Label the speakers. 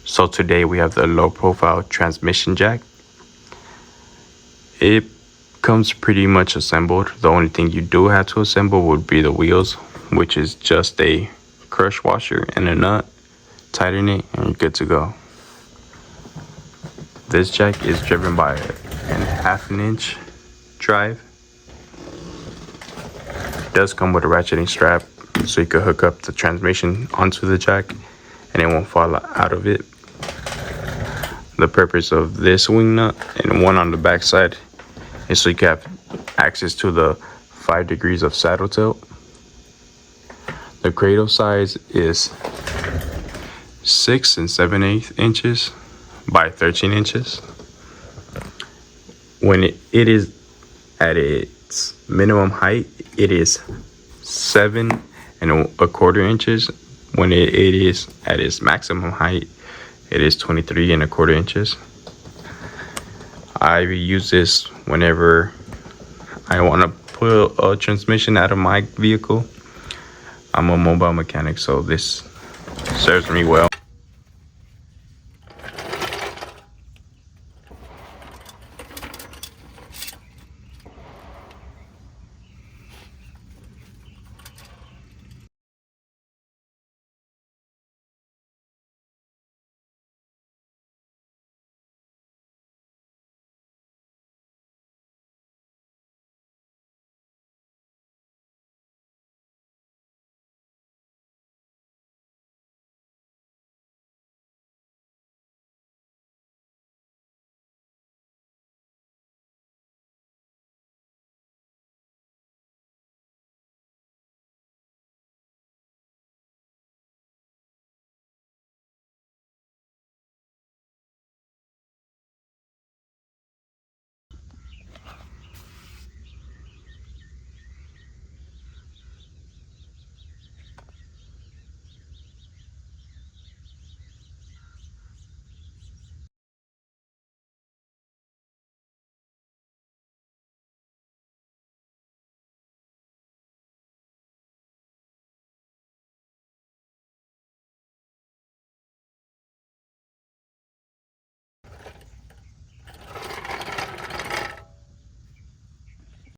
Speaker 1: So today we have the low profile transmission jack. It comes pretty much assembled. The only thing you do have to assemble would be the wheels, which is just a crush washer and a nut. Tighten it and you're good to go. This jack is driven by a 1/2 inch drive. It does come with a ratcheting strap so you can hook up the transmission onto the jack and it won't fall out of it. The purpose of this wing nut and one on the back side is so you can have access to the 5 degrees of saddle tilt. The cradle size is 6 7/8 inches by 13 inches. When it is at its minimum height, it is 7 1/4 inches. When it is at its maximum height, it is 23 1/4 inches. I use this whenever I want to pull a transmission out of my vehicle. I'm a mobile mechanic, so this serves me well.